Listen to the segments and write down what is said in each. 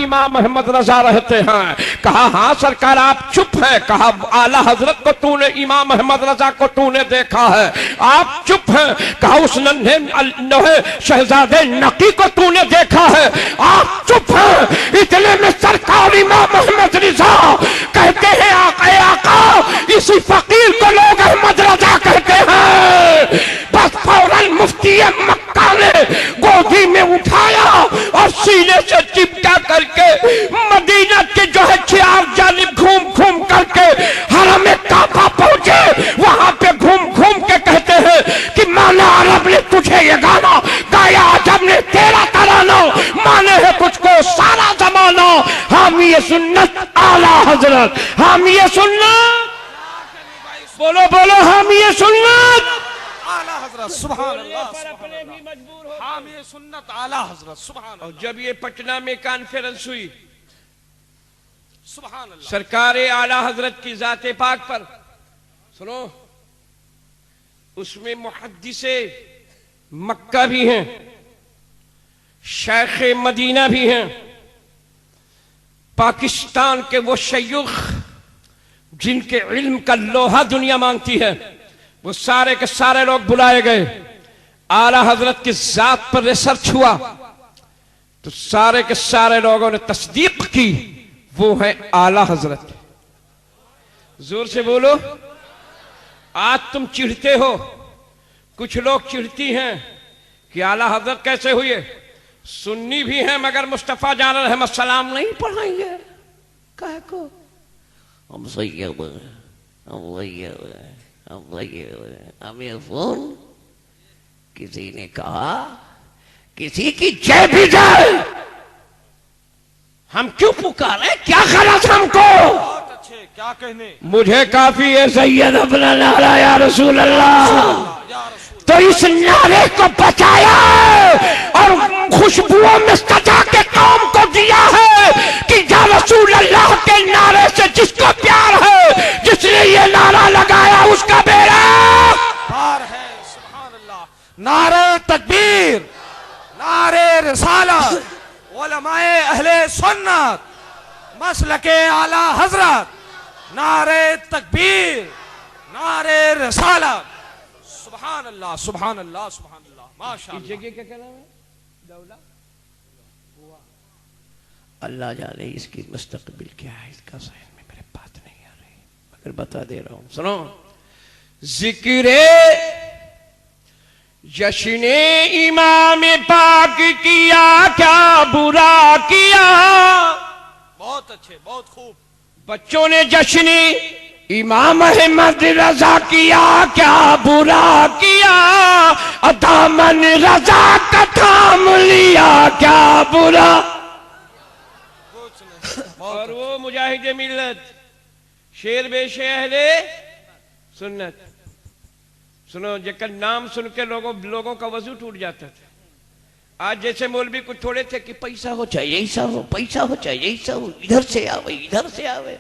इमाम अहमद रजा रहते हैं। कहा हाँ सरकार आप चुप हैं। कहा आला हजरत को तूने, इमाम अहमद रजा को तूने देखा है, आप चुप हैं। कहा उस नन्हे शहजादे नकी को तूने देखा है, आप चुप हैं। इतने में सरकार इमाम अहमद रजा कहते हैं आका इसी फकीर को लोग अहमद रजा कहते हैं। बस फौरन मुफ्ती मक्का ने गोदी में उठाया और सीने से चिपटा करके मदीना के जो है चार जानिब घूम घूम करके हरम काबा पहुंचे। वहां पे घूम घूम के कहते हैं कि माना अरब ने तुझे ये गाना गाया, अजब ने तेरा तराना, माने है तुझको सारा जमाना। हम ये सुन्नत आला हजरत, हम ये सुन्नत, बोलो बोलो हम ये सुन्नत आला हजरत सुभान अल्लाह, अपने भी मजबूर हो हम ये सुन्नत आला हजरत सुभान अल्लाह। और जब ये पटना में कॉन्फ्रेंस हुई सुभान अल्लाह सरकार आला हजरत की जाते पाक पर, सुनो उसमें मुहद्दिसे मक्का भी हैं, शेख मदीना भी हैं, पाकिस्तान के वो शयूख जिनके इल्म का लोहा दुनिया मांगती है, वो सारे के सारे लोग बुलाए गए। आला हजरत की जात पर रिसर्च हुआ तो सारे के सारे लोगों ने तस्दीक की, वो है आला हजरत। जोर से बोलो। आज तुम चिढ़ते हो, कुछ लोग चिढ़ती हैं कि आला हजरत कैसे हुए, सुन्नी भी हैं मगर मुस्तफा जान रहमत सलाम नहीं पढ़ाएंगे कहे को। हम हमें फोन किसी ने कहा किसी की जय भी जाए, हम क्यों पुकारे, क्या गलत हमको। बहुत अच्छे, क्या कहने। मुझे काफी है सैयद अपना नारा या रसूल अल्लाह, तो इस नारे को बचाया और खुशबुओं में सजा के काम को दिया है कि या रसूल अल्लाह के नारे से जिसको प्यार है, जिसने ये नारा लगाया उसका बेड़ा पार है। सुभान अल्लाह। नारे तकबीर, नारे रिसालत, उलमाए अहले सुन्नत, मसलके आला हजरत, नारे तकबीर, नारे रिसालत। सुभान अल्लाह सुभान अल्लाह सुभान अल्लाह माशाअल्लाह। जगह क्या कहना है दौला, अल्लाह जाने इसकी मुस्तकबिल क्या है, इसका ज़हन में मेरे बात नहीं आ रही, मगर बता दे रहा हूं, सुनो। जिक्रे जश्ने इमाम पाक किया, क्या बुरा किया। बहुत अच्छे, बहुत खूब। बच्चों ने जश्न इमाम अहमद रजा किया, क्या बुरा किया। दामन रजा का थाम लिया, क्या बुरा। और वो मुजाहिद मिल्लत शेर बेशे अहले सुन्नत, सुनो जकर नाम सुन के लोगों का वजू टूट जाता था। आज जैसे मौलवी कुछ थोड़े थे कि पैसा हो चाहिए ऐसा हो, पैसा हो चाहिए ऐसा हो, इधर से आवे इधर से आवे।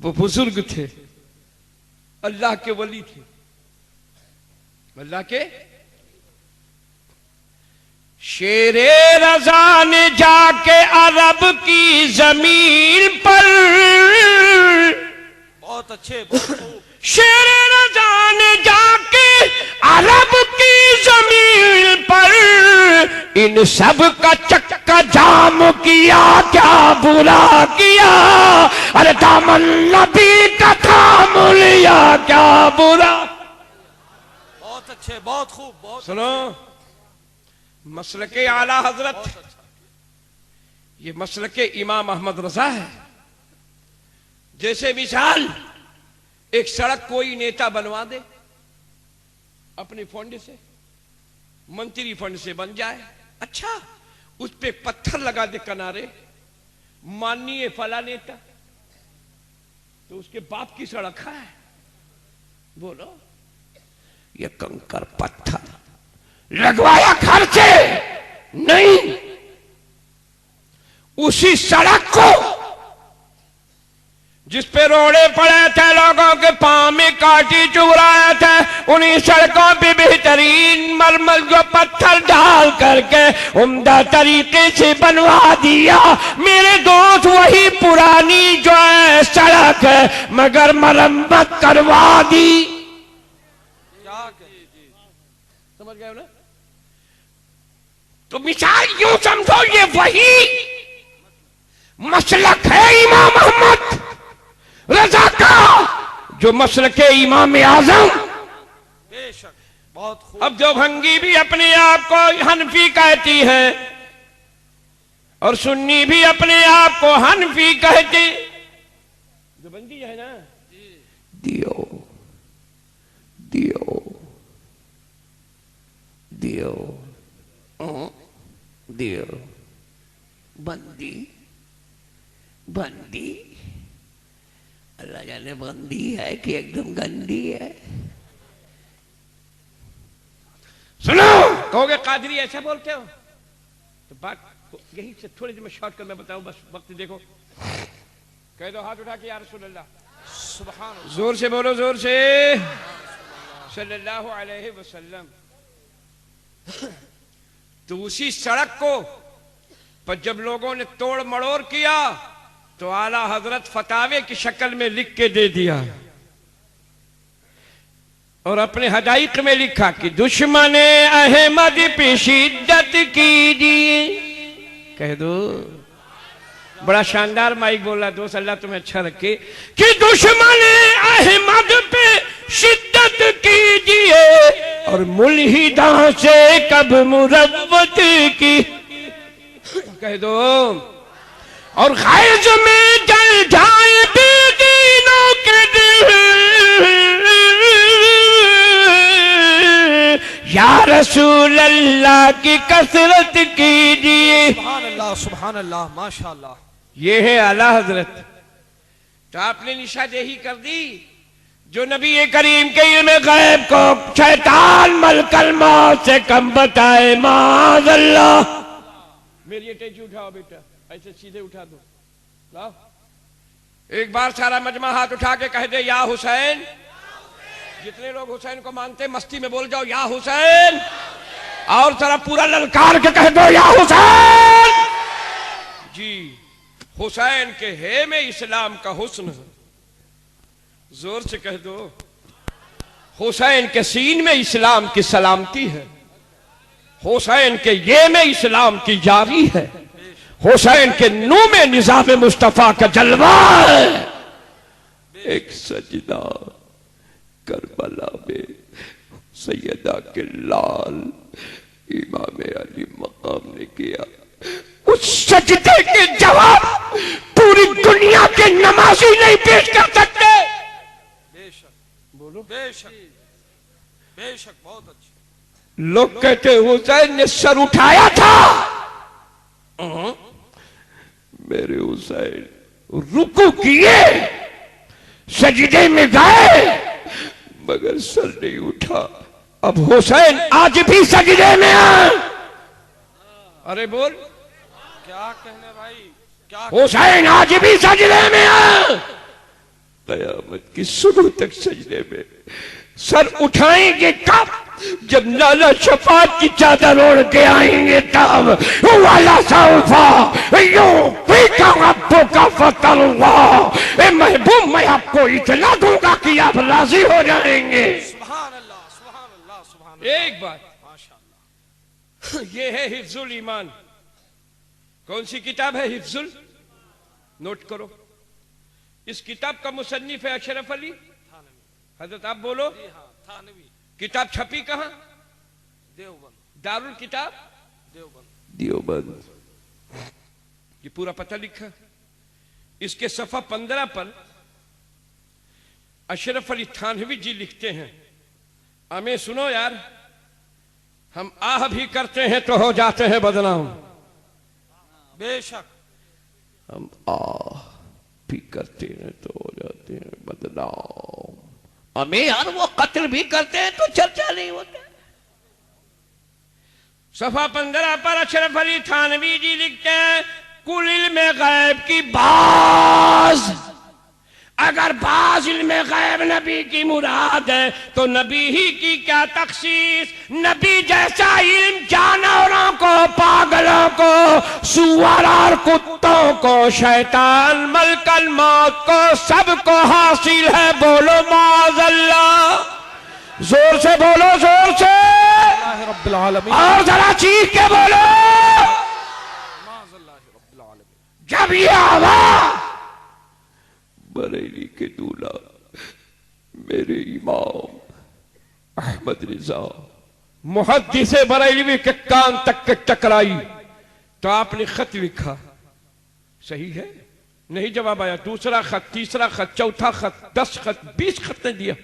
वो बुजुर्ग थे, अल्लाह के वली थे, अल्लाह के। शेरे रजा ने जाके अरब की जमीन पर, बहुत अच्छे, बहुत खूब। शेरे रजा ने जाके अरब की जमीन पर इन सब का चक्का जाम किया, क्या बुरा किया। अरे दामन नबी का थाम लिया, क्या बुरा। बहुत अच्छे, बहुत खूब, बहुत। सुनो मसलके आला हजरत, ये मसलके इमाम अहमद रजा है। जैसे मिसाल एक सड़क कोई नेता बनवा दे अपने फंड से, मंत्री फंड से बन जाए, अच्छा उस पे पत्थर लगा दे किनारे, माननीय फला नेता, तो उसके बाप की सड़क है। बोलो ये कंकर पत्थर लगवाया खर्चे नहीं, उसी सड़क को जिस पे रोड़े पड़े थे, लोगों के पांव में कांटी चुभ रहे थे, उन्हीं सड़कों पे बेहतरीन मरमर को पत्थर डाल करके उम्दा तरीके से बनवा दिया। मेरे दोस्त वही पुरानी जो है सड़क है, मगर मरम्मत करवा दी। क्या समझ गए ना? तो मिसाल यूं समझो, ये वही मसलक है इमाम अहमद रजा का, जो मसलक इमाम आजम। बेशक, बहुत खूब। अब जो भंगी भी अपने आप को हनफी कहती है और सुन्नी भी अपने आप को हनफी कहती, जो बंदी है ना, दियो दियो दियो दियो, बंदी बंदी, अल्लाह जाने बंदी है कि एकदम गंदी है। सुनो, कहोगे कादरी ऐसा बोलते हो, तो बात यही से थोड़ी देर में शॉर्ट कर मैं बताऊं, बस वक्त देखो। कह दो हाथ उठा के या रसूल अल्लाह, सुभान अल्लाह। जोर से बोलो, जोर से, सल्लल्लाहु अलैहि वसल्लम। तो उसी सड़क को पर जब लोगों ने तोड़ मड़ोड़ किया तो आला हजरत फतावे की शक्ल में लिख के दे दिया और अपने हदाइक में लिखा कि दुश्मन अहमद पे शिद्दत कीजिए। कह दो, बड़ा शानदार माइक बोल रहा दोस्त, अल्लाह तुम्हें अच्छा रखे, कि दुश्मन अहमद पे शिद्दत कीजिए और मुल्हिदा से कब मुरव्वत की। कह दो, और गैज़ में जल जाए बेदीनों के दिल, या रसूल अल्लाह की कसरत कीजिए। सुभान अल्लाह, सुभान अल्लाह, माशाअल्लाह। ये है आला हजरत। तो आपने निशादेही कर दी, जो नबी करीम के इल्म गैब को शैतान मलकल मौत से कम बताए, माज़अल्लाह। मेरी अटैची उठाओ बेटा, ऐसे सीधे उठा दो, लाओ। एक बार सारा मजमा हाथ उठा के कह दे, या हुसैन। जितने लोग हुसैन को मानते मस्ती में बोल जाओ, या हुसैन। और जरा पूरा ललकार के कह दो, या हुसैन। जी, हुसैन के है में इस्लाम का हुस्न है। जोर से कह दो, हुसैन के सीन में इस्लाम की सलामती है, हुसैन के ये में इस्लाम की जारी है, हुसैन के नू में निजाम मुस्तफा का जलवा है। एक सजदा करबला में सैयदा के लाल इमाम अली मकाम ने किया, उस सजदे के जवाब पूरी दुनिया के नमाजी नहीं पेश कर सकते। बेशक, बोलो। बेशक, बेशक, बहुत अच्छी। लोग कहते हुसैन ने सर उठाया था, मेरे हुसैन रुकू किए, सजदे में गए, मगर सर नहीं उठा। अब हुसैन आज भी सजदे में है। अरे बोल, क्या कहने भाई, क्या हुसैन आज भी सजदे में है, कयामत की सुबह तक सजदे में। सर उठाएंगे कब? जब लाला शफात की चादर ओढ़ के आएंगे तब। वाला सौफा यो फीका रब्बो का फतल्लाह, ए महबूब मैं आपको इतना दूंगा कि आप राजी हो जाएंगे। सुभान अल्लाह, सुभान अल्लाह, सुभान अल्लाह। एक बात, माशाअल्लाह। ये है हिफ्जुल ईमान। कौन सी किताब है हिफ्जुल? नोट करो, इस किताब का मुसन्निफ है अशरफ अली हजरत। आप बोलो। थानवी। किताब छपी कहां? देवबंद। दारुल किताब देवबंद। देवबंद। ये पूरा पता लिखा। इसके सफा 15 पर अशरफ अली थानवी जी लिखते हैं, हमें सुनो यार, हम आह भी करते हैं तो हो जाते हैं बदनाम। बेशक, हम आह भी करते हैं तो हो जाते हैं बदनाम। हमें यार वो कत्ल भी करते हैं तो चर्चा नहीं होता। सफा 15 पर अशरफ अली थानवी जी लिखते हैं, कुल इल्म गैब की बाज अगर बाज़ इल्म गैब नबी की मुराद है तो नबी ही की क्या तखसीस। नबी जैसा इल्म जानवरों को, पागलों को, सुअर और कुत्तों को, शैतान, मलकल मौत को, सबको हासिल है। बोलो माज़अल्लाह, जोर से बोलो, जोर से, रब्बिल आलमीन, और जरा चीख के बोलो। जब ये आवाज बरेली के दूल्हा मेरे इमाम अहमद रिजा मुहद्दिसे बरेलवी के कान तक के टकराई तो आपने खत लिखा, सही है? नहीं जवाब आया। दूसरा खत, तीसरा खत, चौथा खत, 10 खत, 20 खत ने दिया।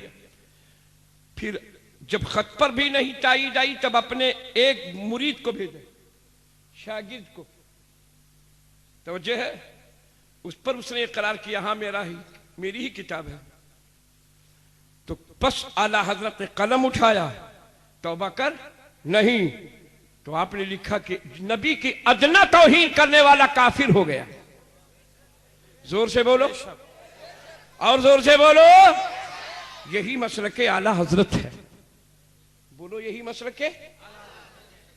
फिर जब खत पर भी नहीं ताईद आई तब अपने एक मुरीद को भेजा, शागिर्द को। तवज्जो है? उस पर उसने इकरार किया, हाँ मेरी ही किताब है। तो बस आला हजरत ने कलम उठाया, तौबा कर, नहीं तो आपने लिखा कि नबी की अदना तौहीन करने वाला काफिर हो गया। जोर से बोलो, और जोर से बोलो। यही मसलके आला हजरत है। बोलो, यही मसलके।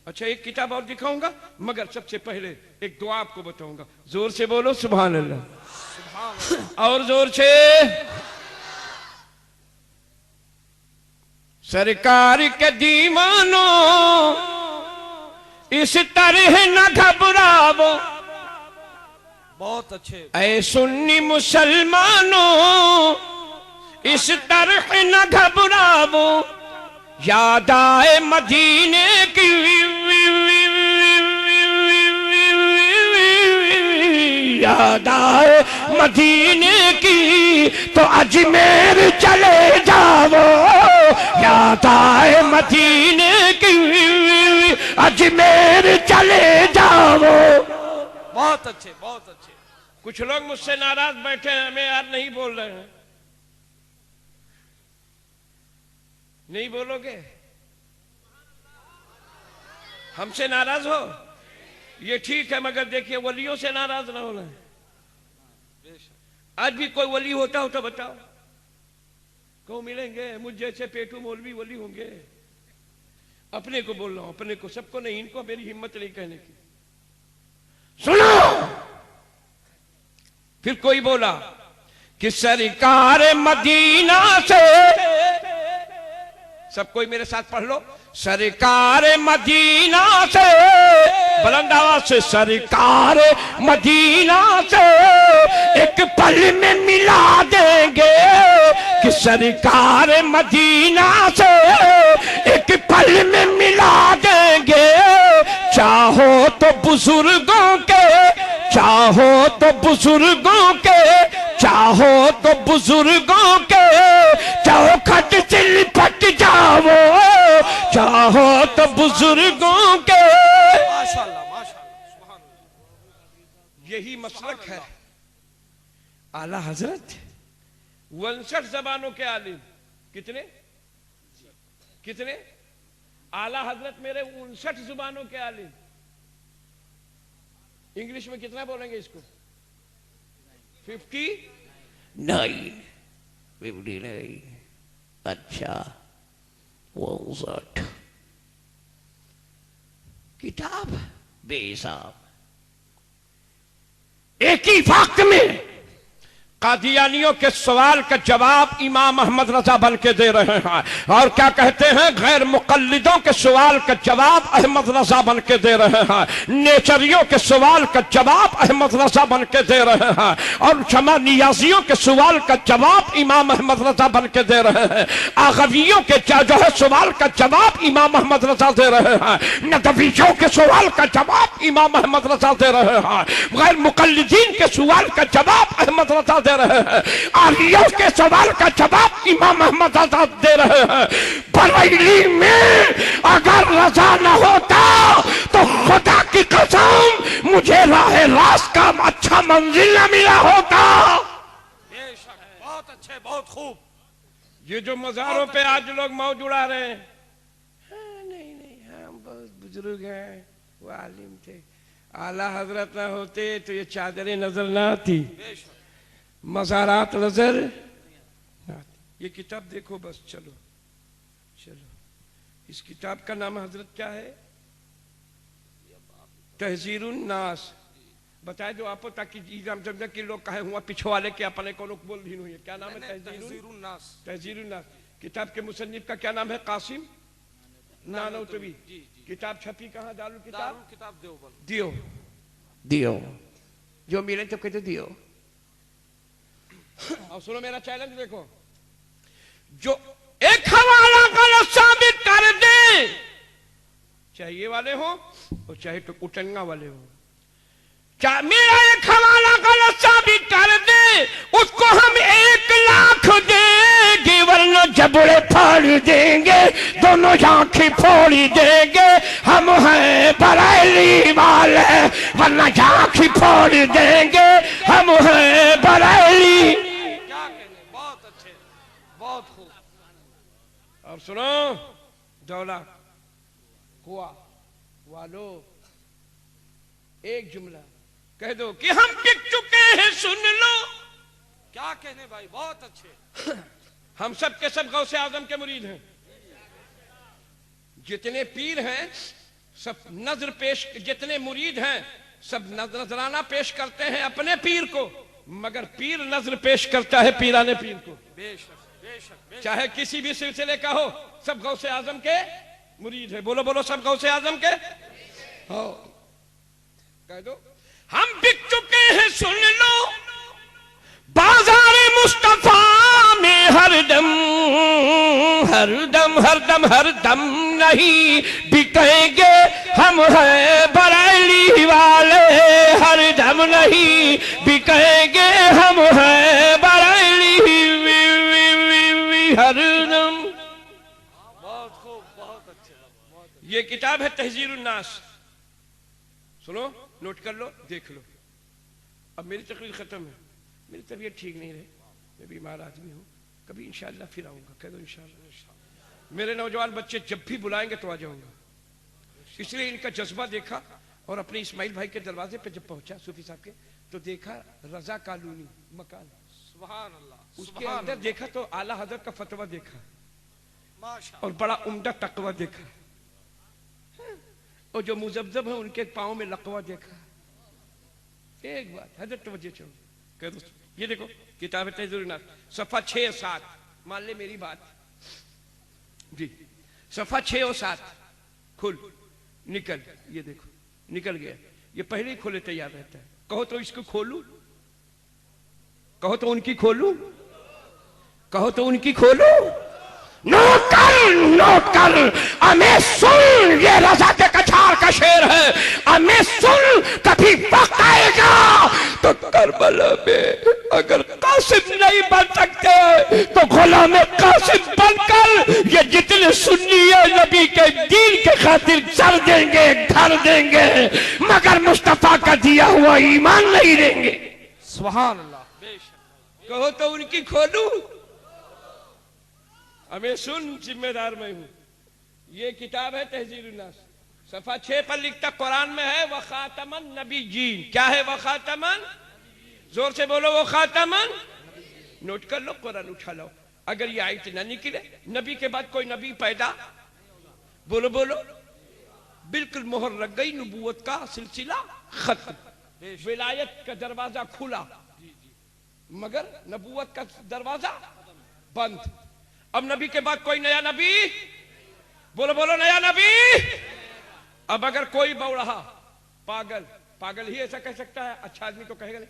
अच्छा, एक किताब और दिखाऊंगा, मगर सबसे पहले एक दुआ आपको बताऊंगा। जोर से बोलो सुभान अल्लाह, और जोर से। सरकार के दीवानों इस तरह न घबराओ, बहुत अच्छे। ऐ सुन्नी मुसलमानों इस तरह न घबराओ, याद आए मदीने की, याद आए मदीने की तो अजमेर चले जाओ, याद आए मदीने की अजमेर चले जाओ। बहुत अच्छे, बहुत अच्छे। कुछ लोग मुझसे नाराज बैठे हैं, हमें यार नहीं बोल रहे हैं। नहीं बोलोगे? हमसे नाराज हो, ये ठीक है, मगर देखिए वलियों से नाराज ना होना है। आज भी कोई वली होता हो तो बताओ, कौन मिलेंगे? मुझ जैसे पेटू मौलवी वली होंगे? अपने को बोल रहा हूं, अपने को, सबको नहीं। इनको मेरी हिम्मत नहीं कहने की। सुनो, फिर कोई बोला कि सरकार मदीना से, सब कोई मेरे साथ पढ़ लो, सरकार मदीना से, बुलंद आवाज से, सरकार मदीना से एक पल में मिला देंगे, कि सरकार मदीना से एक पल में मिला देंगे। चाहो तो बुजुर्गों के, चाहो तो बुजुर्गों के, चाहो तो बुजुर्गों के चौखट से लिपट जाओ, चाहो तो बुजुर्गों के। माशाल्लाह, माशाल्लाह, सुभान अल्लाह। यही मसलक है आला हजरत। 59 जबानों के आलिम। कितने कितने? आला हजरत मेरे 59 जुबानों के आलिम। इंग्लिश में कितना बोलेंगे इसको? 59। 59। अच्छा, 59 किताब बेहिसाब। एक ही वक्त में कादियानियों के सवाल का जवाब इमाम अहमद रजा बन के दे रहे हैं, और क्या कहते हैं, गैर मुकल्लिदों के सवाल का जवाब अहमद रजा बन के दे रहे हैं, नेचरियों के सवाल का जवाब अहमद रजा बन के दे रहे हैं, और शमा नियाजियों के सवाल का जवाब इमाम अहमद रजा बन के दे रहे हैं, आगवियों के जो है सवाल का जवाब इमाम अहमद रजा दे रहे हैं, नदवियों के सवाल का जवाब इमाम अहमद रजा दे रहे हैं, गैर मुकल्लिदीन के सवाल का जवाब अहमद रजा दे रहे हैं, आलियों के सवाल का जवाब इमाम अहमद रजा दे रहे हैं। बरेली में अगर रजा न होता तो खुदा की कसम मुझे राह रास्त का अच्छा मंजिल न मिला होता। बहुत अच्छे, बहुत खूब। ये जो मजारों पे आज लोग मौज उड़ा रहे हैं, नहीं नहीं, हम बहुत बुजुर्ग हैं, वो आलिम थे, आला हजरत ना होते तो ये चादरें नजर ना आती। मज़ारात नजर। ये किताब देखो बस, चलो चलो। इस किताब का नाम हजरत क्या है? तहजीरुन नास। बताए दो आपको ताकि हम समझे कि लोग कहे हुआ पिछो वाले के अपने को लोग बोल दी हुई है। क्या नाम है? तहजीरुन नास। तहजीरुन नास। किताब के मुसन्निफ का क्या नाम है? कासिम नानोतवी। किताब छपी कहाँ? दारुल किताब देवबंद। दियो दियो, जो मिले तो कहते दियो। और सुनो मेरा चैलेंज देखो, जो एक हवाला गलत साबित कर दे, चाहे ये वाले हो और चाहे तो कुटंगा वाले हो, चाहे मेरा एक हवाला गलत साबित कर दे, उसको हम 1 लाख देंगे, वरना जबड़े फाड़ देंगे, दोनों आंखें फोड़ देंगे। हम हैं बरेली वाले, वरना आंखें फोड़ देंगे। हम हैं बरेली। क्या कहने, बहुत अच्छे, बहुत खूब। अब सुनो, दौला हुआ वालो, एक जुमला कह दो कि हम बिक चुके हैं, सुन लो। क्या कहने भाई, बहुत अच्छे। हम सब के सब गौसे आजम के मुरीद हैं। जितने पीर हैं सब नजर पेश, जितने मुरीद हैं सब नजराना पेश करते हैं अपने पीर को, मगर पीर नजर पेश करता है पीराने पीर को। बेशक बेशक बेशक। चाहे किसी भी सिलसिले का हो, सब गौसे आजम के मुरीद है। बोलो बोलो, सब गौसे आजम के हो। कह दो हम बिक चुके हैं, सुन लो। बाजारे मुस्तफा में हरदम हरदम हरदम हरदम नहीं बिकेंगे। हम हैं बरेली वाले, हरदम नहीं बिकेंगे। हम हैं बरेली हरदम। बहुत खूब, बहुत अच्छे। ये किताब है तहजीरुन नास। सुनो, नोट कर लो, देख लो। अब मेरी तकरीर खत्म है, मेरी तबीयत ठीक नहीं रही, मैं बीमार आदमी हूँ। कभी इंशाल्लाह फिर आऊंगा, कह दो इंशाल्लाह। मेरे नौजवान बच्चे जब भी बुलाएंगे तो आ जाऊंगा। इसलिए इनका जज्बा देखा और अपने इस्माइल भाई के दरवाजे पे जब पहुंचा सूफी साहब के, तो देखा रजा कॉलोनी मकान, सुभान अल्लाह। उसके अंदर देखा तो आला हजरत का फतवा देखा माशाअल्लाह। और बड़ा उम्दा तकवा देखा, और जो मुजब्जब है उनके पाँव में लकवा देखा। एक बात हजरत तवज्जो चलो, कह दो ये देखो किताब है तहजीरुन नास, सफा 6 और 7। मान ले मेरी बात जी, सफा 6 और 7 खुल निकल। ये देखो निकल गया, ये पहले ही खोले तैयार रहता है। कहो तो इसको खोलू, कहो तो उनकी खोलू, कहो तो उनकी खोलू। नोट कर हमें सुन, ये रजा के कछार का शेर है। हमें सुन, कभी वक्त आएगा तो करबला में अगर कासिम नहीं बन सकते तो गुलाम कासिम बनकर ये जितने सुन्नी है नबी के दीन के खातिर सर देंगे, घर देंगे, मगर मुस्तफा का दिया हुआ ईमान नहीं देंगे। सुभान अल्लाह। बेशक। कहो तो उनकी खोलू, हमें सुन, जिम्मेदार मैं हूं। ये किताब है तहजीरुन नास, सफा 6 पर लिखता, कुरान में है व खातमन नबीयीन। क्या है व खातमन? जोर से बोलो, वो खातमन। नोट कर लो, कुरान उठा लो। अगर ये आयत ना निकले, नबी के बाद कोई नबी पैदा, बोलो बोलो, बिल्कुल मोहर लग गई, नबूवत का सिलसिला खत्म, विलायत का दरवाजा खुला, मगर नबूवत का दरवाजा बंद। अब नबी के बाद कोई नया नबी, बोलो बोलो, नया नबी। अब अगर कोई बौड़हा पागल, पागल ही ऐसा कह सकता है, अच्छा आदमी तो कहेगा नहीं।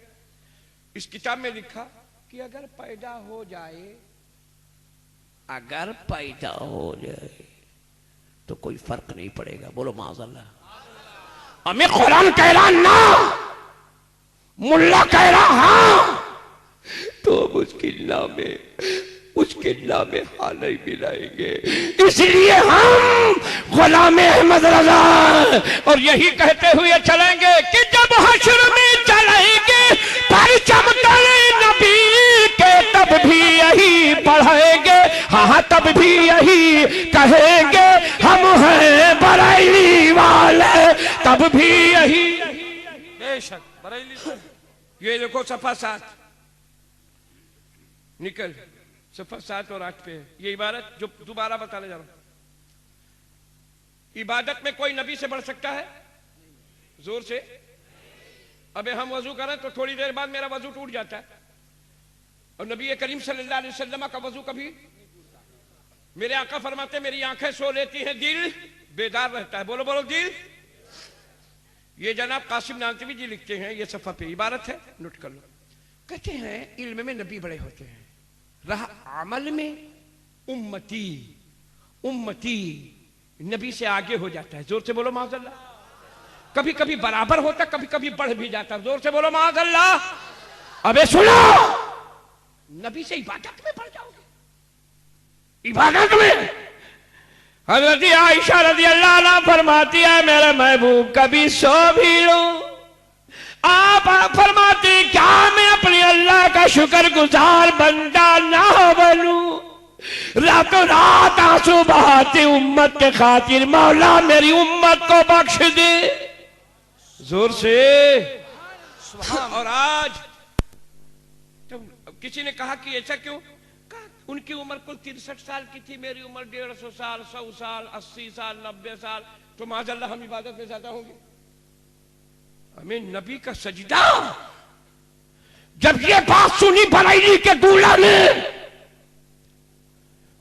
इस किताब में लिखा कि अगर पैदा हो जाए, अगर पैदा हो जाए तो कोई फर्क नहीं पड़ेगा। बोलो माज़अल्लाह। हमें कुरान कह रहा ना, मुल्ला कह रहा हाँ, तो अब उसके नामे हाल नहीं मिलाएंगे। इसलिए हम गुलाम अहमद रजा और यही कहते हुए चलेंगे कि जब हश्र में चलेंगे परचम तले नबी के, तब भी यही पढ़ेंगे, हाँ तब भी यही कहेंगे, हम हैं बरेली वाले, तब भी यही। बेशक बरेली। ये देखो सफा 7, निकल सफा 7 और 8 पे है ये इबारत जो दोबारा बताने जा रहा हूं। इबादत में कोई नबी से बढ़ सकता है? जोर से। अबे हम वजू करें तो थोड़ी देर बाद मेरा वजू टूट जाता है और नबी करीम सल्लल्लाहु अलैहि वसल्लम का वजू कभी। मेरे आका फरमाते मेरी आंखें सो लेती हैं, दिल बेदार रहता है। बोलो बोलो दिल। ये जनाब कासिम नानवी जी लिखते हैं, ये सफा पे इबारत है, नोट कर लो। कहते हैं इल्म में नबी बड़े होते हैं, रहा अमल में उम्मती उम्मती नबी से आगे हो जाता है। जोर से बोलो माज़अल्लाह। कभी कभी बराबर होता, कभी कभी बढ़ भी जाता। जोर से बोलो माज़अल्लाह। अबे सुनो, नबी से इबादत में बढ़ जाओगे। इबादत में हज़रत आयशा रज़ी अल्लाह अन्हा फरमाती है मेरे महबूब कभी सो भी लो। आप फरमाते क्या मैं अपने अल्लाह का शुक्रगुजार बंदा ना बनूं? रातों रात आंसू बहाते उम्मत के खातिर, मौला मेरी उम्मत को बख्श दे। जोर से। और आज तो किसी ने कहा कि ऐसा क्यों? कहा उनकी उम्र कुल 63 साल की थी, मेरी उम्र 150 साल, 100 साल, 80 साल, 90 साल, तो माज़अल्लाह हम इबादत में ज्यादा होंगे। हमें नबी का सजदा। जब ये बात सुनी बरेली के दूल्हा ने,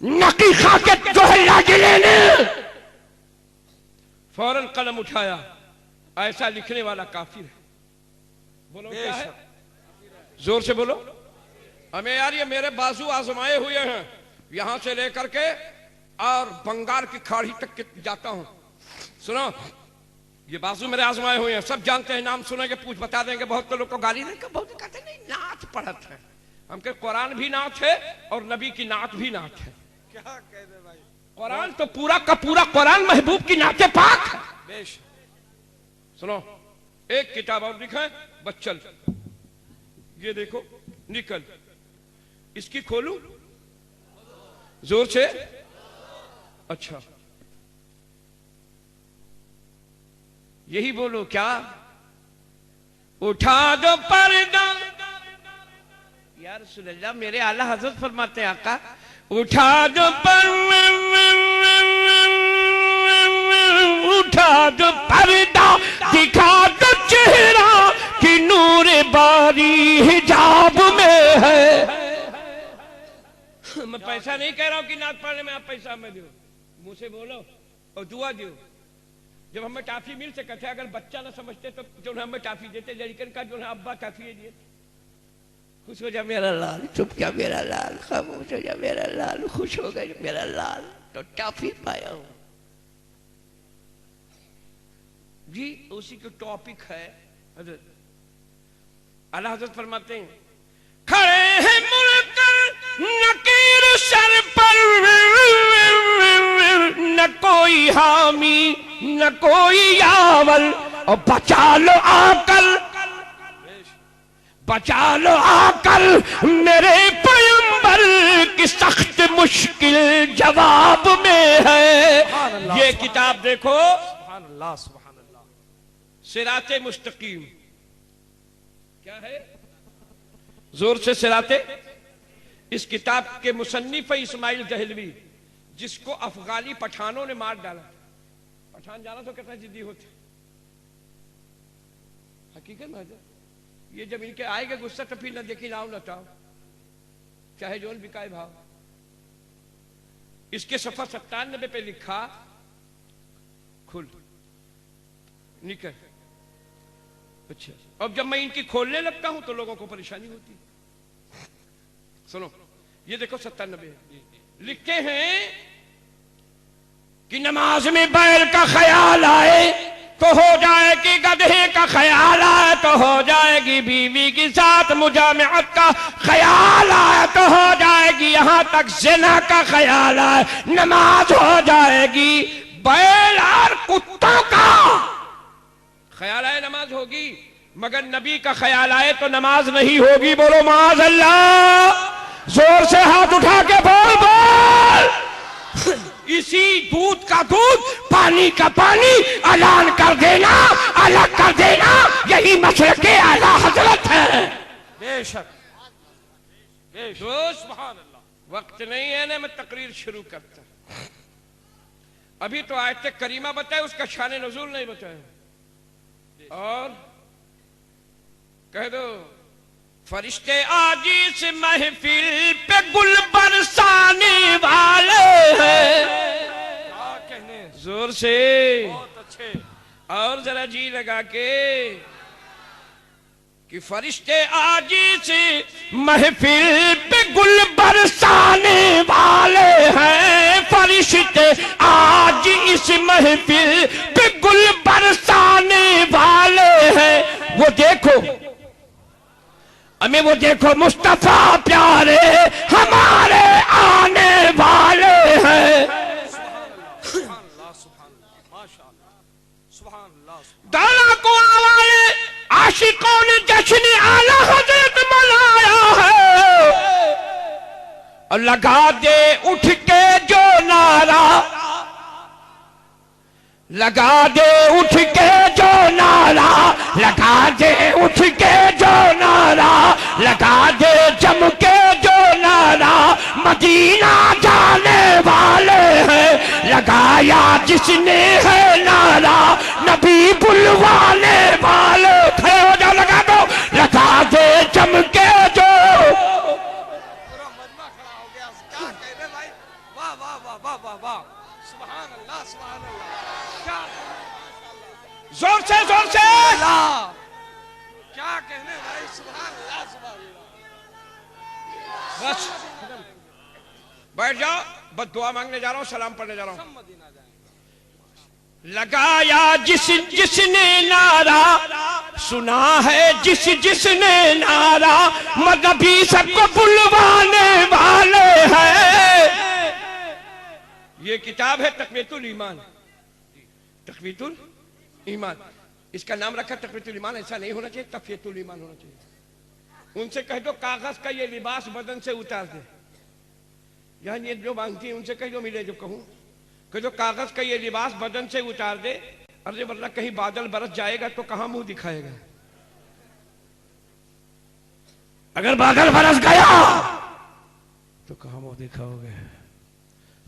नकी खा के जोहल्ला जिले ने फौरन कलम उठाया, ऐसा लिखने वाला काफिर है। बोलो क्या है? जोर से बोलो। हमें यार ये मेरे बाजू आजमाए हुए हैं, यहां से लेकर के और बंगाल की खाड़ी तक के जाता हूं। सुनो, ये बाजू मेरे आजमाए हुए हैं, सब जानते हैं, नाम सुनेंगे पूछ बता देंगे। बहुत तो लोग को गाली देंगे, बहुत कहते नहीं नात पढ़त है। हम के कुरान भी नात है और नबी की नात भी नात है। क्या कह दे भाई? कुरान तो पूरा का पूरा कुरान महबूब की नाते पाक है। बेश। सुनो, एक किताब और लिखा है बच्चल, ये देखो निकल, इसकी खोलू जोर से। अच्छा यही बोलो क्या? उठा दो पर्दा। यार रसूलल्लाह मेरे आला हजरत फरमाते हैं आका, उठा दो उठा दो पर्दा, दिखा दो चेहरा कि नूर बारी हिजाब में है। मैं पैसा नहीं कह रहा हूं कि नात पढ़ने में आप पैसा में दो, मुंह से बोलो और दुआ दो। जब हमें टाफी मिल से कहते अगर बच्चा ना समझते तो जो हमें टाफी देते, लड़कन का जो है अब्बा टाफी दिए। खुश हो जा मेरा लाल, चुप क्या मेरा लाल, खामोश हो जा मेरा लाल, खुश हो गए मेरा लाल, तो टाफी पाया हूं जी। उसी का टॉपिक है हजरत आला हजरत फरमाते हैं, खड़े हैं मुनकर नकीर सर पर, न कोई हामी न कोई यावल, और बचा लो आकल, बचा लो आकल मेरे पैगंबर की सख्त मुश्किल जवाब में है। ये किताब देखो, सुभान अल्लाह सुभान अल्लाह। सिराते मुस्तकीम क्या है? जोर से सिराते। इस किताब के मुसन्निफ इस्माइल दहलवी, जिसको अफगानी पठानों ने मार डाला। पठान जाना तो कितना जिद्दी होते, हकीकत में। ये जब इनके आएगा गुस्सा तो फिर न देखी नाव न ताओ, चाहे जोन बिकाए भाव। इसके सफा 97 पे लिखा, खुल निकल। अच्छा, अब जब मैं इनकी खोलने लगता हूं तो लोगों को परेशानी होती। सुनो ये देखो 97 लिखते हैं कि नमाज में बैल का ख्याल आए तो हो जाएगी, गधे का ख्याल आए तो हो जाएगी, बीवी के साथ मुजामअत का ख्याल आए तो हो जाएगी, यहां तक ज़िना का ख्याल आए नमाज हो जाएगी। बैल और कुत्तों का ख्याल आए नमाज होगी, मगर नबी का ख्याल आए तो नमाज नहीं होगी। बोलो माज़ अल्लाह। जोर से हाथ उठा के बोल बोल। इसी दूध का दूध, पानी का पानी ऐलान कर देना, अलग कर देना, यही मसलक के आला हजरत है। बेशक दोस्त सुभान अल्लाह। वक्त नहीं है ना, मैं तकरीर शुरू करता। अभी तो आयत करीमा बताए, उसका शान नज़ूल नहीं बताया। और कह दो फरिश्ते आज इस महफिल पे गुल बरसाने वाले हैं। क्या कहने, जोर से बहुत अच्छे। और जरा जी लगा के कि फरिश्ते आज इस महफिल पे गुल बरसाने वाले हैं। फरिश्ते आज इस महफिल पे गुल बरसाने वाले हैं। वो देखो हमें, वो देखो मुस्तफा प्यारे हमारे आने वाले हैं। सुभान अल्लाह, सुभान अल्लाह, माशाअल्लाह, सुभान अल्लाह। दाना को आवाज़े आशिकों ने जश्न आला हजरत मनाया है। और लगा दे उठ के जो नारा, लगा दे उठ के जो नारा, लगा दे उठ के जो नारा, लगा दे जम के जो नारा, मदीना जाने वाले हैं। लगाया जिसने है नारा, नबी बुलवाने वाले। खड़े हो जाओ, लगा दो, लगा दे जम के जो। पूरा मजमा खड़ा हो गया। क्या कहने भाई, वाह वाह वाह वाह वाह वाह, सुभान अल्लाह, सुभान अल्लाह। क्या जोर से अल्लाह, क्या कहने भाई, सुभान अल्लाह, सुभान अल्लाह। बस बैठ जाओ, बस दुआ मांगने जा रहा हूँ, सलाम पढ़ने जा रहा हूँ। हम मदीना जाएंगे। लगाया जिसने नारा, सुना है जिसने नारा, नबी सबको बुलवाने वाले हैं। ये किताब है तक़वीतुल ईमान, तक़वीतुल ईमान। इसका नाम रखा तक़वीतुल ईमान। ऐसा नहीं होना चाहिए, तक़वीतुल ईमान होना चाहिए। उनसे कह दो कागज का ये लिबास बदन से उतार दे। यानी ये जो मांगती है उनसे कह दो, मिले जो कहूं, कह दो कागज का ये लिबास बदन से उतार दे। अरे वरना कहीं बादल बरस जाएगा तो कहां मुंह दिखाएगा। अगर बादल बरस गया तो कहां मुंह दिखाओगे।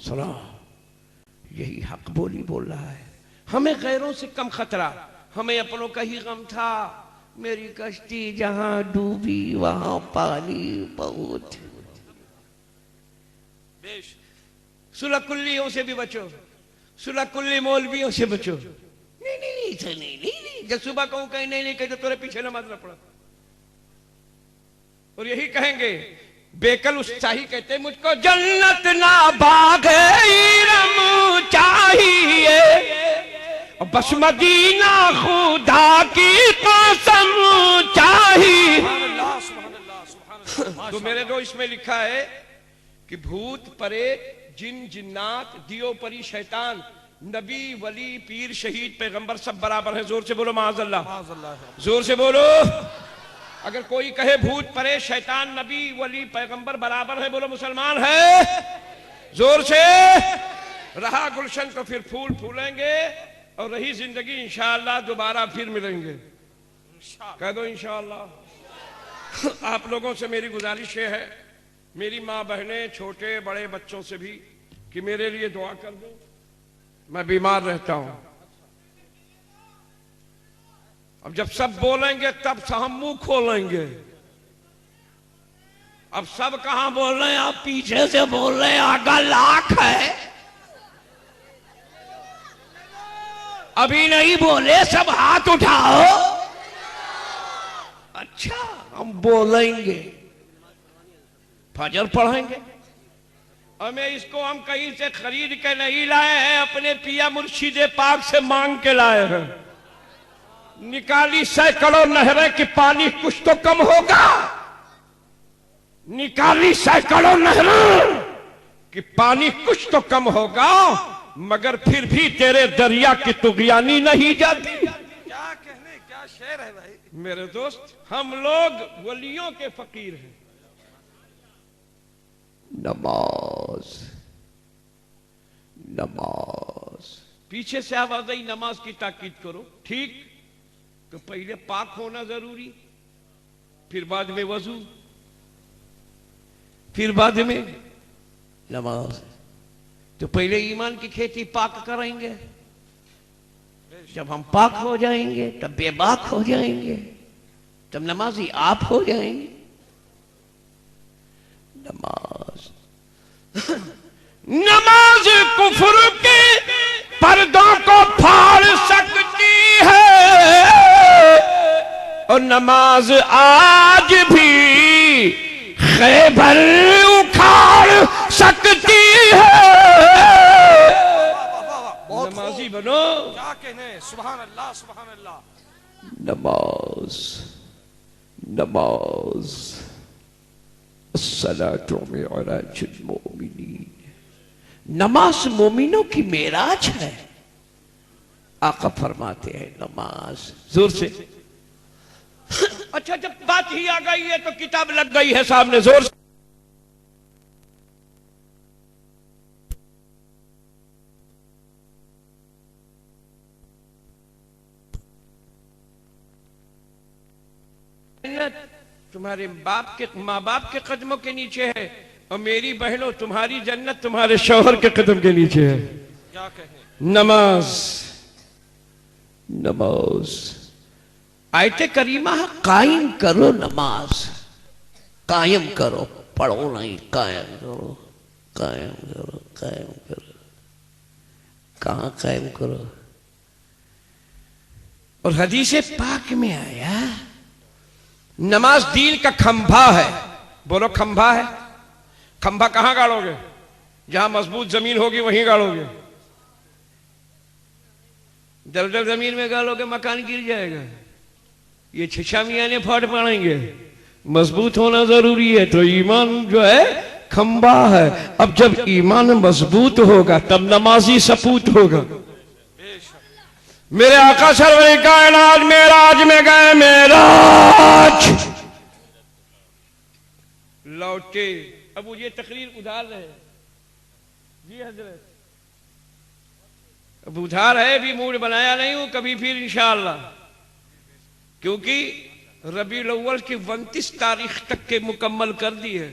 सुनो, यही हक बोली बोल रहा है। हमें गैरों से कम खतरा, हमें अपनों का ही गम था। मेरी कश्ती जहां डूबी वहां पानी बहुत। सुलकुल्लियों से भी बचो, सुलकुल्ली मौलवियों से बचो। नहीं नहीं नहीं नहीं नहीं, नहीं, नहीं। जब सुबह कहूं कहीं नहीं नहीं कहीं तो तेरे पीछे नमाज न पड़ा। और यही कहेंगे बेकल उत्साही कहते मुझको जन्नत ना बाग इरम चाहिए, बस मदीना खुदा की कसम चाहिए। तो मेरे दो इसमें लिखा है कि भूत परेत जिन जिन्नात दियो परी शैतान, नबी वली पीर शहीद पैगंबर सब बराबर है। जोर से बोलो माज़अल्लाह, जोर से बोलो। अगर कोई कहे भूत परे शैतान नबी वली पैगंबर बराबर है, बोलो मुसलमान है। जोर से। रहा गुलशन तो फिर फूल फूलेंगे, और रही जिंदगी इंशाअल्लाह दोबारा फिर मिलेंगे। कह दो इंशाअल्लाह। आप लोगों से मेरी गुजारिश है, मेरी माँ बहनें छोटे बड़े बच्चों से भी, कि मेरे लिए दुआ कर दो। मैं बीमार रहता हूं। अब जब सब बोलेंगे तब से हम मुंह खोलेंगे। अब सब कहां बोल रहे हैं, आप पीछे से बोल रहे हैं, आगा लाख है। अभी नहीं बोले, सब हाथ उठाओ। अच्छा, हम बोलेंगे, फजर पढ़ेंगे। हमें इसको हम कहीं से खरीद के नहीं लाए हैं, अपने पिया मुर्शिद पाक से मांग के लाए हैं। निकाली सैकड़ों नहरें कि पानी कुछ तो कम होगा, निकाली सैकड़ों नहरें कि पानी कुछ तो कम होगा, मगर फिर भी तेरे दरिया की तुगयानी नहीं जाती। क्या कहने, क्या शेर है भाई। मेरे दोस्त, हम लोग वलियों के फकीर हैं। नमाज नमाज, पीछे से आवाज आई नमाज की ताकीद करो। ठीक, तो पहले पाक होना जरूरी, फिर बाद में वजू। फिर बाद में नमाज। तो पहले ईमान की खेती पाक करेंगे, जब हम पाक हो जाएंगे तब बेबाक हो जाएंगे, तब नमाजी आप हो जाएंगे। नमाज नमाज कुफ्र के पर्दों को फाड़ सकती है, और नमाज आज भी खैबर उखाड़ सकती है। नमाजी बनो। क्या कहने, सुभान अल्लाह सुभान अल्लाह। नमाज नमाज अस्सलातु मिअराजुल मोमिनीन। नमाज मोमिनों की मेराज है। आका फरमाते हैं नमाज। जोर से। अच्छा, जब बात ही आ गई है तो किताब लग गई है सामने, जोर से। तुम्हारे बाप के माँ बाप के कदमों के नीचे है, और मेरी बहनों तुम्हारी जन्नत तुम्हारे शौहर के कदम के नीचे है। क्या कहें। नमाज नमाज। आयते करीमा है, कायम करो नमाज, कायम करो, पढ़ो नहीं, कायम करो, कायम करो, कायम करो। कहां कायम करो? और हदीस पाक में आया नमाज दीन का खंभा है। बोलो खंभा है। खंभा कहां गाड़ोगे? जहां मजबूत जमीन होगी वहीं गाड़ोगे। दलदल जमीन में गाड़ोगे मकान गिर जाएगा। ये छिछा मियाँ ने फाड़ पड़ेंगे। मजबूत होना जरूरी है। तो ईमान जो है खंभा है। अब जब ईमान मजबूत होगा तब नमाजी सपूत होगा। मेरे आका सरवरे कायनात मेराज में गए, मेराज लौटे। अब वो ये तकरीर उधार रहे जी हजरत, अब उधार है भी, मूड बनाया नहीं हूं, कभी फिर इंशाअल्लाह। क्योंकि रबीउल अव्वल की 29 तारीख तक के मुकम्मल कर दी है।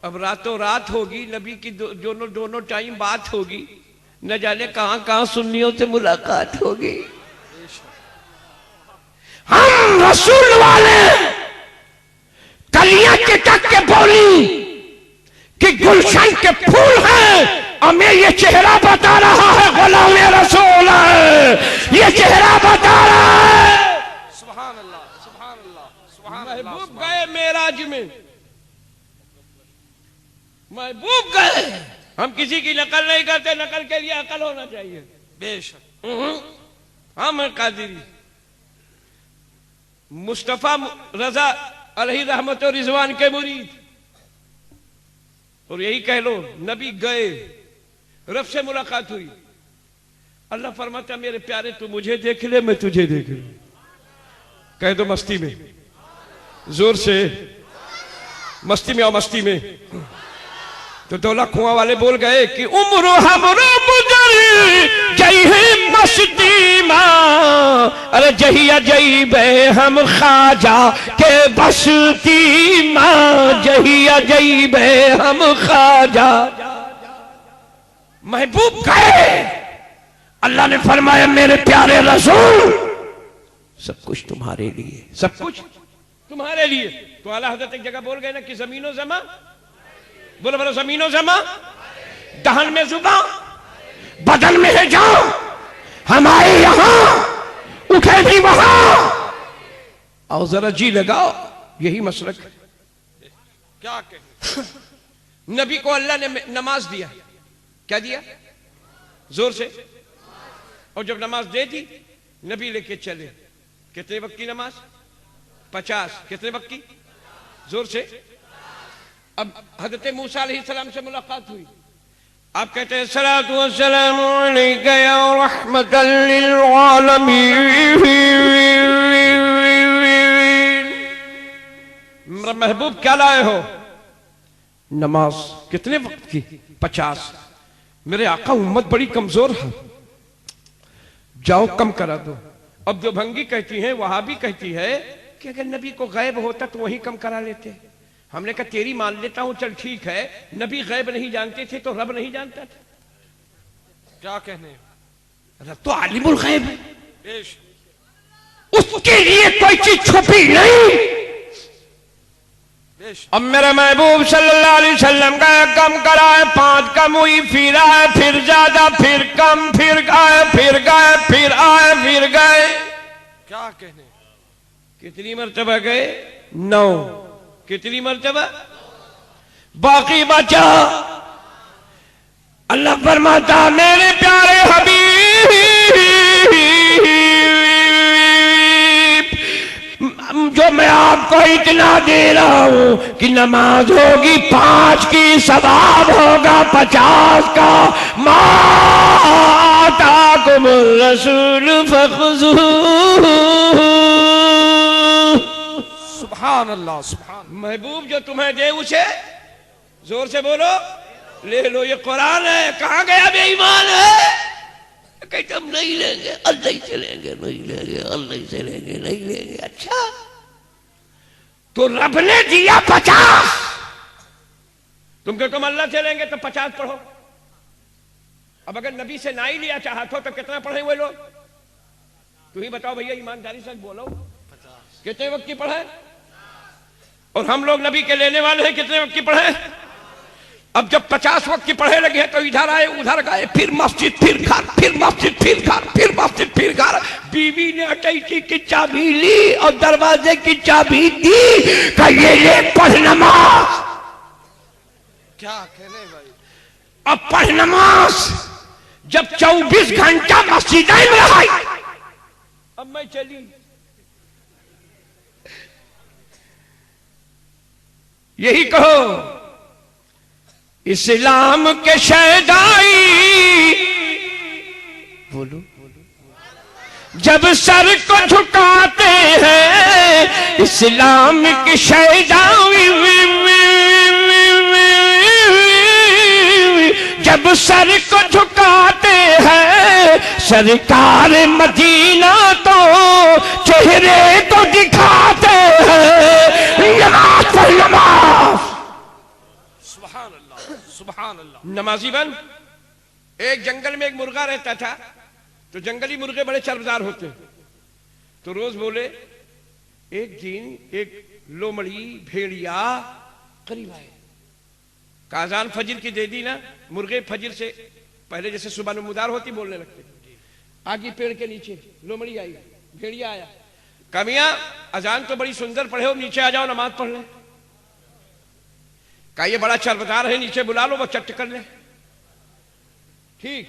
अब रातों रात होगी, नबी की दोनों टाइम बात होगी। न जाने कहां कहां सुन्नियों से मुलाकात होगी। हम रसूल वाले कलियां के टक के बोली कि गुलशन के फूल हैं, और मैं ये चेहरा बता रहा है गुलाम रसूल है, ये चेहरा बता रहा है। सुभान अल्लाह सुभान अल्लाह सुभान अल्लाह। महबूब गए मेराज में, महबूब गए। हम किसी की नकल नहीं करते, नकल के लिए अकल होना चाहिए। बेशक। हम कादिरी मुस्तफा रजा अलैहि रहमत और रिजवान के मुरीद। और यही कह लो नबी गए, रब से मुलाकात हुई। अल्लाह फरमाता मेरे प्यारे तू मुझे देख ले, मैं तुझे देख लूं। कह दो मस्ती में, जोर से मस्ती में। और मस्ती में तो 2 लाख कुआं वाले बोल गए कि उम्र हमरो गुजरी जई है मस्ती मां, अरे जहिया जई बे हम ख्वाजा के बस्ती मां, जहिया जई बे हम ख्वाजा। महबूब गए, अल्लाह ने फरमाया मेरे प्यारे रसूल सब कुछ तुम्हारे लिए, सब कुछ तुम्हारे लिए। तो आला हज़रत एक जगह बोल गए ना कि जमीनो जमा, बोलो बोलो जमीनो जमा, दहन में जुबा, बदन में है जान, हम आए यहां उठे भी वहां। और जरा जी लगाओ, यही मसलक है। क्या कहें। नबी को अल्लाह ने नमाज दिया, क्या दिया? जोर से। और जब नमाज दे दी नबी लेके चले। कितने वक्त की नमाज? 50। कितने वक्त की? जोर से। अब हजरत मूसा अलैहिस्सलाम से मुलाकात हुई। आप कहते हैं सलातु वस्सलामु अलैका या रहमतल लिल आलमीन। मेरा महबूब क्या लाए हो? नमाज। कितने वक्त की? 50। मेरे आका उम्मत बड़ी कमजोर है, जाओ कम करा दो। अब जो भंगी कहती है, वहां भी कहती है कि अगर नबी को गायब होता तो वही कम करा लेते। हमने कहा तेरी मान लेता हूं, चल ठीक है, नबी गैब नहीं जानते थे तो रब नहीं जानता था? क्या कहने, रब तो आलिमुल गैब है, बेश उसके लिए कोई चीज छुपी नहीं। बेश अब मेरे महबूब सल्लल्लाहु अलैहि वसल्लम का कम करा है, 5 कम हुई, फिर आए, फिर ज्यादा, फिर कम, फिर गए, फिर गए, फिर आए, फिर गए। क्या कहने, कितनी मर्तबा गए? 9। कितनी मर्तबा? बाकी बचा। अल्लाह फरमाता मेरे प्यारे हबीब, जो मैं आपको इतना दे रहा हूं कि नमाज होगी 5 की, सवाब होगा 50 का। माताकुमुर रसूल फखुज़ूहु। सुभान अल्लाह, सुभान। महबूब जो तुम्हें दे उसे जोर से बोलो, ले लो, ये कुरान है। कहां गया बेईमान है? कहते हम नहीं लेंगे, अल्लाह से लेंगे, नहीं लेंगे, अल्लाह से लेंगे, नहीं लेंगे। अच्छा तो रब ने दिया 50, तुम कहते तुम अल्लाह से लेंगे तो 50 पढ़ो। अब अगर नबी से ना ही लिया चाहत हो तो कितना पढ़े हुए लोग? तू ही बताओ भैया, ईमानदारी से बोलो, कितने वक्त की पढ़े? और हम लोग नबी के लेने वाले हैं, कितने वक्त की पढ़े? अब जब 50 वक्त की पढ़े लगे हैं तो इधर आए, उधर गए, फिर मस्जिद, फिर घर, फिर मस्जिद, फिर घर, फिर मस्जिद, फिर घर। बीवी ने अटैची की चाबी ली और दरवाजे की चाबी दी, कहिए ये पढ़ नमाज। क्या कहने भाई, अब पढ़ नमाज जब 24 घंटा मस्जिद में रही। अब मैं चली, यही कहो इस्लाम के शहदाई, बोलो, जब सर को झुकाते हैं इस्लाम के शहदाई, जब सर को झुकाते हैं सरकार मदीना तो चेहरे को दिखाते हैं। नमाज पढ़, नमाज। सुभान अल्लाह, सुभान अल्लाह। नमाजी बन। एक जंगल में एक मुर्गा रहता था, तो जंगली मुर्गे बड़े चर्बदार होते, तो रोज बोले। एक दिन एक लोमड़ी भेड़िया करीब आए, काजान फजर की दे दी ना, मुर्गे फजर से पहले जैसे सुबह नमूदार होती बोलने लगते। आगे पेड़ के नीचे लोमड़ी आई, भेड़िया आया, कमियां अजान तो बड़ी सुंदर पढ़े हो, नीचे आ जाओ नमाज पढ़ ले। कहा ये बड़ा चरबदार है, नीचे बुला लो, वो चट कर ले। ठीक,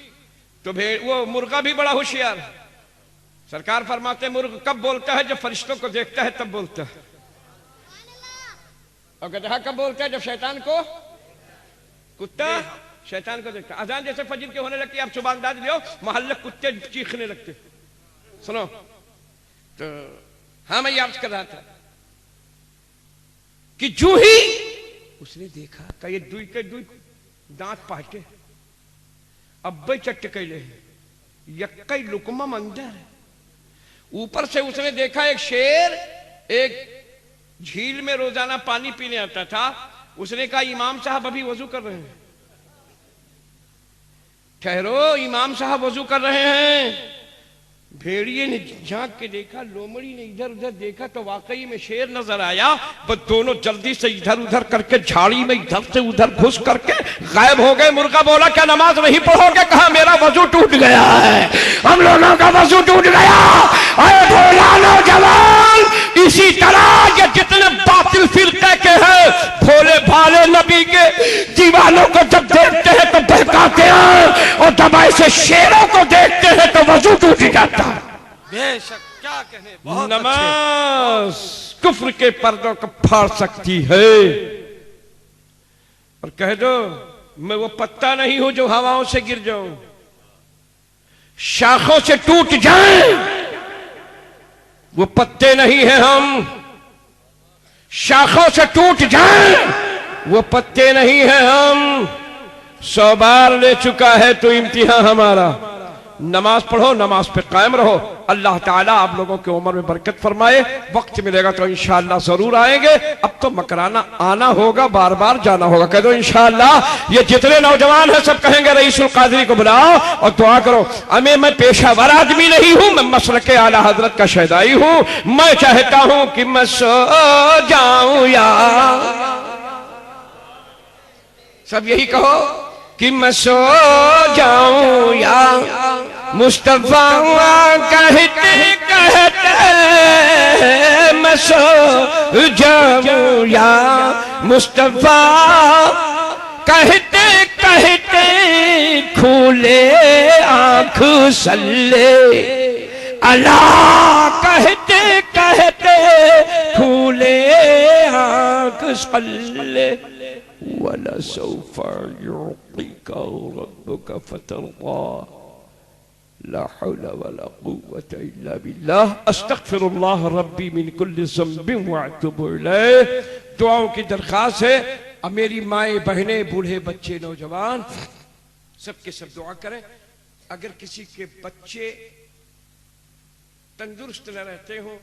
तो वो मुर्गा भी बड़ा होशियार। सरकार फरमाते मुर्ग कब बोलता है? जब फरिश्तों को देखता है तब बोलता है। और गधा कब बोलता है? जब शैतान को, कुत्ता शैतान को देखता। अजान जैसे फजर के होने लगती, आप सुबह अंदाज लो, मोहल्ले कुत्ते चीखने लगते। सुनो तो हाँ, मैं याद कर रहा था कि जो ही उसने देखा का ये दुई के दुई दांत पाटे, अब्बे चट्ट कैले, यक्कई लुकमा मंदर। ऊपर से उसने देखा एक शेर एक झील में रोजाना पानी पीने आता था। उसने कहा इमाम साहब अभी वजू कर रहे हैं। ठहरो, इमाम साहब वजू कर रहे हैं। भेड़िए ने झांक के देखा, लोमड़ी ने इधर उधर देखा, तो वाकई में शेर नजर आया। बस दोनों जल्दी से इधर उधर करके झाड़ी में इधर से उधर घुस करके गायब हो गए। मुर्गा बोला क्या नमाज नहीं पढ़ोगे? कहा मेरा वजू टूट गया है, हम लोगों का वजू टूट गया। अरे भोला नौजवान, इसी तरह ये जितने बातिल फिरके के हैं, भोले भाले नबी के दीवानों को जब देखते हैं तो बहकाते हैं, और जब ऐसे शेरों को देखते हैं तो वजू टूट जाता है। बेशक, क्या कहने, बहुत नमाज कुफ्र के पर्दों को फाड़ सकती है। और कह दो मैं वो पत्ता नहीं हूं जो हवाओं से गिर जाऊं, शाखों से टूट जाएं, वो पत्ते नहीं है हम। शाखों से टूट जाएं, वो पत्ते नहीं है हम। 100 बार ले चुका है तो इम्तिहान हमारा, नमाज पढ़ो, नमाज पे कायम रहो। अल्लाह ताला आप लोगों की उम्र में बरकत फरमाए। वक्त मिलेगा तो इंशाअल्लाह जरूर आएंगे। अब तो मकराना आना होगा, बार बार जाना होगा। कह दो इंशाअल्लाह। ये जितने नौजवान हैं सब कहेंगे रईसुल कादरी को बुलाओ और दुआ करो। अमे मैं पेशावर आदमी नहीं हूं, मैं मसलके आला हजरत का शहदाई हूं। मैं चाहता हूं कि मैं सो जाऊं यार। सब यही कहो कि मैं सो जाऊं या मुस्तफा कहते कहते मैं सो जाऊं या मुस्तफा कहते कहते खुले आंख सल्ले अला कहते कहते खुले आंख सल्ले वलसौफा युअतीका रब्बुका फतरदा ला हौला वला कुव्वता इल्ला बिल्लाह अस्तगफिरुल्लाह रब्बी मिन कुल्लि ज़ंबिन व अतूबु इलैह। दुआओं की दरख्वास्त है। अब मेरी माएँ बहनें बूढ़े बच्चे नौजवान सबके सब दुआ करें। अगर किसी के बच्चे तंदुरुस्त न रहते हो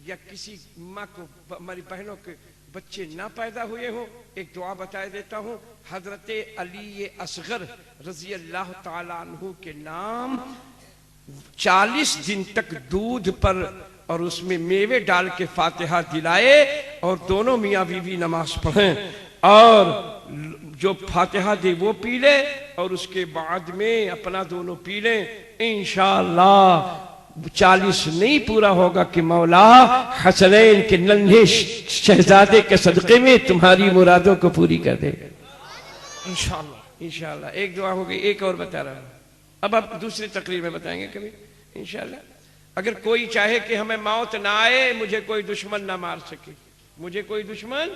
या किसी माँ को, हमारी बहनों के बच्चे ना पैदा हुए हो, एक दुआ बता देता हूँ। हजरत अली असगर रजी अल्लाह ताला अन्हु के नाम 40 दिन तक दूध पर और उसमें मेवे डाल के फातिहा दिलाए और दोनों मियाँ बीवी नमाज पढ़ें और जो फातिहा दे वो पी ले और उसके बाद में अपना दोनों पी लें। इंशाअल्लाह 40 नहीं पूरा होगा कि मौला हसनैन के नन्हे शहजादे के सदक़े में तुम्हारी मुरादों को पूरी कर देगा इंशाअल्लाह। इंशाअल्लाह एक दुआ होगी। एक और बता रहा हूं, अब आप दूसरी तकरीर में बताएंगे कभी इंशाअल्लाह। अगर कोई चाहे कि हमें मौत ना आए, मुझे कोई दुश्मन ना मार सके, मुझे कोई दुश्मन,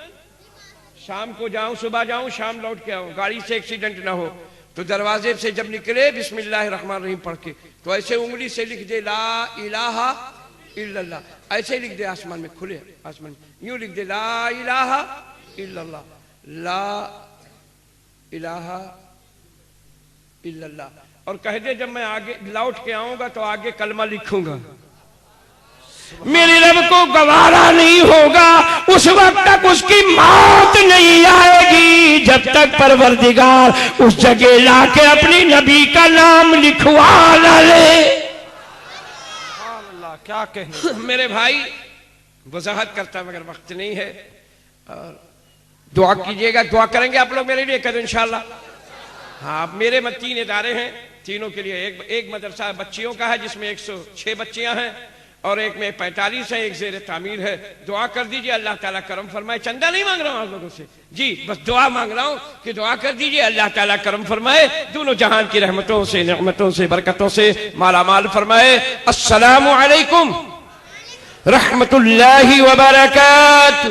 शाम को जाऊं, सुबह जाऊं, शाम लौट के आऊं, गाड़ी से एक्सीडेंट ना हो, तो दरवाजे से जब निकले बिस्मिल्लाहिर्रहमानिर्रहीम पढ़ के तो ऐसे उंगली से लिख दे ला इलाहा इल्लल्लाह, ऐसे लिख दे आसमान में, खुले आसमान में यूं लिख दे ला इलाहा इल्लल्लाह, ला इलाहा इल्लल्लाह, और कह दे जब मैं आगे लौट के आऊंगा तो आगे कलमा लिखूंगा। मेरे रब को गवारा नहीं होगा उस वक्त तक उसकी मौत नहीं आएगी जब तक परवरदिगार उस जगह लाके अपनी नबी का नाम लिखवा ना ले। अल्लाह क्या कहने। मेरे भाई वजाहत करता मगर वक्त नहीं है और दुआ कीजिएगा। दुआ करेंगे आप लोग मेरे लिए करें इंशाल्लाह। हाँ, मेरे में 3 इदारे हैं, तीनों के लिए एक मदरसा बच्चियों का है जिसमें 106 बच्चियां हैं और एक में 45 है, एक ज़ेर तामीर है। दुआ कर दीजिए अल्लाह ताला करम फरमाए। चंदा नहीं मांग रहा हूं आप लोगों से जी, बस दुआ मांग रहा हूं कि दुआ कर दीजिए अल्लाह ताला करम फरमाए, दोनों जहान की रहमतों से, नेमतों से, बरकतों से मालामाल फरमाए। अस्सलामु अलैकुम रहमतुल्लाहि व बरकातुहू।